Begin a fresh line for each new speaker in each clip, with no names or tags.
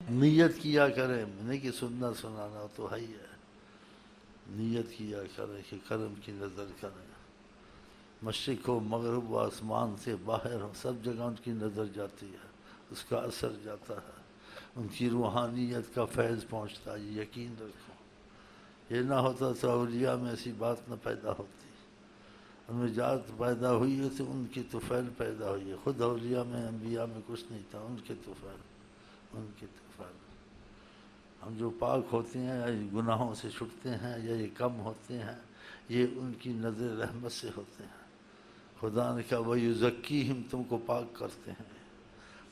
نیت کیا کریں، نہیں کہ سننا سنانا تو ہے ہی ہے، نیت کیا کریں کہ کرم کی نظر کریں، مشرق ہو مغرب و آسمان سے باہر ہو سب جگہ ان کی نظر جاتی ہے، اس کا اثر جاتا ہے، ان کی روحانیت کا فیض پہنچتا ہے، یہ یقین رکھو۔ یہ نہ ہوتا تو اولیاء میں ایسی بات نہ پیدا ہوتی، ان میں ذات پیدا ہوئی ہے تو ان کی طفیل پیدا ہوئی ہے، خود اولیاء میں انبیاء میں کچھ نہیں تھا، ان کے طفیل، ان کے طفیل۔ ہم جو پاک ہوتے ہیں یا گناہوں سے چھٹتے ہیں یا یہ کم ہوتے ہیں، یہ ان کی نظر رحمت سے ہوتے ہیں۔ خدا نے کہا وَيُزَكِّيهِمْ، تم کو پاک کرتے ہیں،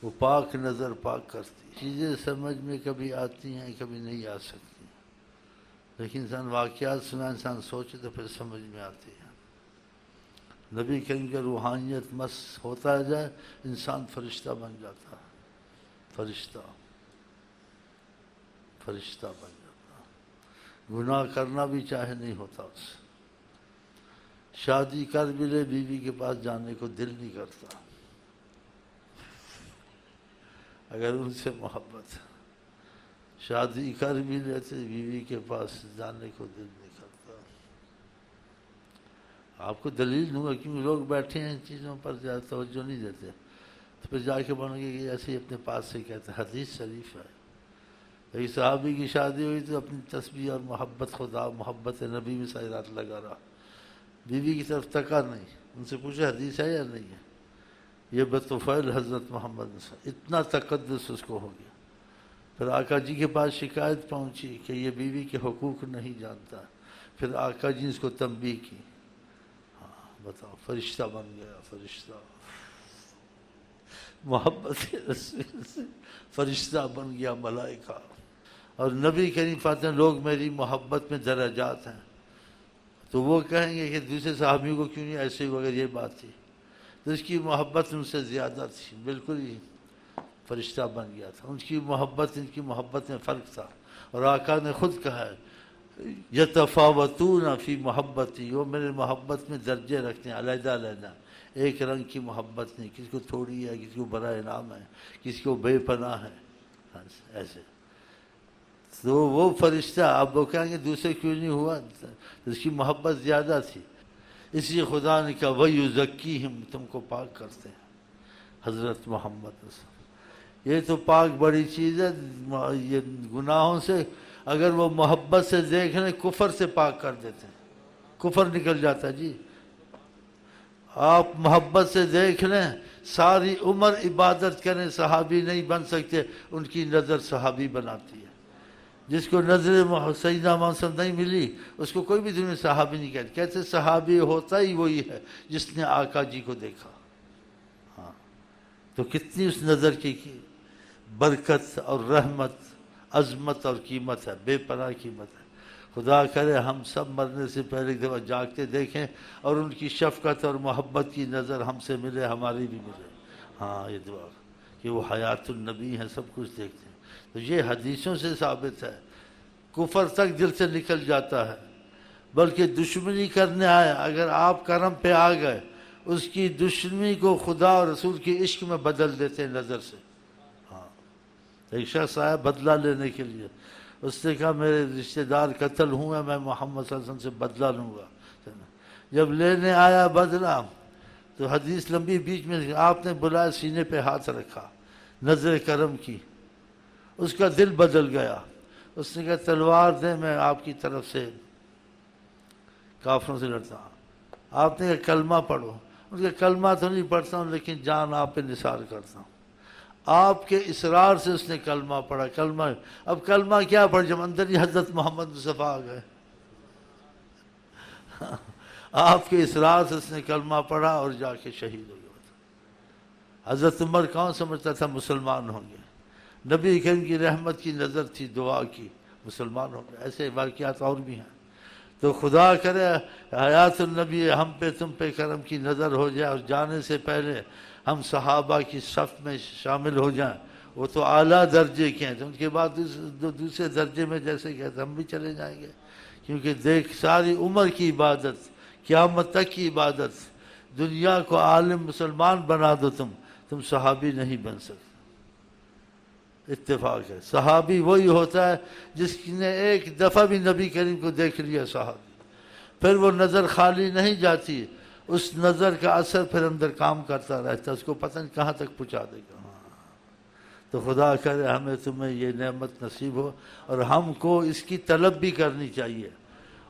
وہ پاک نظر پاک کرتی۔ چیزیں سمجھ میں کبھی آتی ہیں کبھی نہیں آ سکتی، لیکن انسان واقعات سنا، انسان سوچے تو پھر سمجھ میں آتی ہے۔ نبی کریم کا روحانیت مس ہوتا جائے انسان فرشتہ بن جاتا، فرشتہ فرشتہ بن جاتا، گناہ کرنا بھی چاہے نہیں ہوتا اس سے، شادی کر بھی لے بیوی کے پاس جانے کو دل نہیں کرتا اگر ان سے محبت ہے، شادی کر بھی لیتے بیوی کے پاس جانے کو دل نہیں کرتا۔ آپ کو دلیل دوں گا، کیونکہ لوگ بیٹھے ہیں ان چیزوں پر زیادہ توجہ نہیں دیتے، تو پھر جا کے بنو گے کہ ایسے ہی اپنے پاس سے کہتے ہیں۔ حدیث شریف ہے، ایک صحابی کی شادی ہوئی تو اپنی تسبیح اور محبت خدا محبت نبی میں ساری رات لگا رہا، بیوی کی طرف تکا نہیں، ان سے پوچھے حدیث ہے یا نہیں ہے، یہ بطفیل حضرت محمد صلی، اتنا تقدس اس کو ہو گیا۔ پھر آقا جی کے پاس شکایت پہنچی کہ یہ بیوی کے حقوق نہیں جانتا، پھر آقا جی نے اس کو تنبیہ کی، ہاں بتاؤ، فرشتہ بن گیا، فرشتہ محبت رسول سے فرشتہ بن گیا، ملائکہ۔ اور نبی کریم فاتح لوگ میری محبت میں درجات ہیں، تو وہ کہیں گے کہ دوسرے صحابیوں کو کیوں نہیں ایسے ہو، اگر یہ بات تھی تو اس کی محبت ان سے زیادہ تھی، بالکل ہی فرشتہ بن گیا تھا، ان کی محبت ان کی محبت میں فرق تھا۔ اور آقا نے خود کہا ہے یتفاوتون فی محبتی، وہ میرے محبت میں درجے رکھتے ہیں علیحدہ علیحدہ، ایک رنگ کی محبت نہیں، کسی کو تھوڑی ہے، کسی کو بڑا انعام ہے، کسی کو بے پناہ ہے، ایسے۔ تو وہ فرشتہ اب وہ کہیں گے دوسرے کیوں نہیں ہوا، اس کی محبت زیادہ تھی، اس لیے خدا نے کہا وَيُزَكِّيهِمْ، تم کو پاک کرتے ہیں، حضرت محمد صلی اللہ علیہ وسلم۔ یہ تو پاک بڑی چیز ہے، یہ گناہوں سے اگر وہ محبت سے دیکھ لیں کفر سے پاک کر دیتے ہیں، کفر نکل جاتا ہے جی۔ آپ محبت سے دیکھ لیں، ساری عمر عبادت کریں، صحابی نہیں بن سکتے، ان کی نظر صحابی بناتی ہے۔ جس کو نظر سیدنا محمد صلی اللہ علیہ وسلم نہیں ملی اس کو کوئی بھی دنیا میں صحابی نہیں کہتے، کہتے صحابی ہوتا ہی وہی ہے جس نے آقا جی کو دیکھا۔ ہاں تو کتنی اس نظر کی برکت اور رحمت، عظمت اور قیمت ہے، بے پناہ قیمت ہے۔ خدا کرے ہم سب مرنے سے پہلے ایک دفعہ جاگتے دیکھیں اور ان کی شفقت اور محبت کی نظر ہم سے ملے، ہماری بھی ملے۔ ہاں یہ دعا کہ وہ حیات النبی ہیں، سب کچھ دیکھتے ہیں۔ تو یہ حدیثوں سے ثابت ہے، کفر تک دل سے نکل جاتا ہے، بلکہ دشمنی کرنے آئے اگر آپ کرم پہ آ گئے، اس کی دشمنی کو خدا اور رسول کے عشق میں بدل دیتے ہیں نظر سے۔ ہاں ایک شخص آیا بدلہ لینے کے لیے، اس نے کہا میرے رشتہ دار قتل ہوئے، میں محمد صلی اللہ علیہ وسلم سے بدلہ لوں گا۔ جب لینے آیا بدلہ تو حدیث لمبی، بیچ میں آپ نے بلایا، سینے پہ ہاتھ رکھا، نظر کرم کی، اس کا دل بدل گیا، اس نے کہا تلوار دیں میں آپ کی طرف سے کافروں سے لڑتا ہوں۔ آپ نے کہا کلمہ پڑھو، ان کا کلمہ تو نہیں پڑھتا ہوں لیکن جان آپ پہ نثار کرتا ہوں۔ آپ کے اصرار سے اس نے کلمہ پڑھا، کلمہ، اب کلمہ کیا پڑھ جب اندر ہی حضرت محمد مصطفیٰ آ گئے، آپ کے اصرار سے اس نے کلمہ پڑھا اور جا کے شہید ہو گیا۔ حضرت عمر کون سمجھتا تھا مسلمان ہوں گے، نبی کریم کی رحمت کی نظر تھی، دعا کی، مسلمان ہوں گے۔ ایسے واقعات اور بھی ہیں۔ تو خدا کرے حیات النبی ہم پہ تم پہ کرم کی نظر ہو جائے اور جانے سے پہلے ہم صحابہ کی صف میں شامل ہو جائیں، وہ تو اعلیٰ درجے کے ہیں، تو ان کے بعد دوسرے درجے میں جیسے کہتے ہم بھی چلے جائیں گے، کیونکہ دیکھ ساری عمر کی عبادت، قیامت تک کی عبادت، دنیا کو عالم مسلمان بنا دو تم صحابی نہیں بن سکتے۔ اتفاق ہے۔ صحابی وہی ہوتا ہے جس نے ایک دفعہ بھی نبی کریم کو دیکھ لیا صحابی، پھر وہ نظر خالی نہیں جاتی، اس نظر کا اثر پھر اندر کام کرتا رہتا ہے، اس کو پتہ نہیں کہاں تک پہنچا دے گا۔ تو خدا کرے ہمیں تمہیں یہ نعمت نصیب ہو، اور ہم کو اس کی طلب بھی کرنی چاہیے،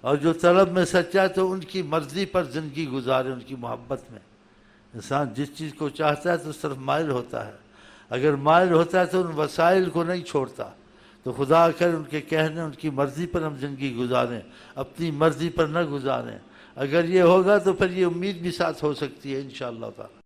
اور جو طلب میں سچا ہے تو ان کی مرضی پر زندگی گزارے، ان کی محبت میں۔ انسان جس چیز کو چاہتا ہے تو اس طرف مائل ہوتا ہے، اگر مائل ہوتا ہے تو ان وسائل کو نہیں چھوڑتا۔ تو خدا کرے ان کے کہنے، ان کی مرضی پر ہم زندگی گزاریں، اپنی مرضی پر نہ گزاریں۔ اگر یہ ہوگا تو پھر یہ امید بھی ساتھ ہو سکتی ہے انشاءاللہ تعالی۔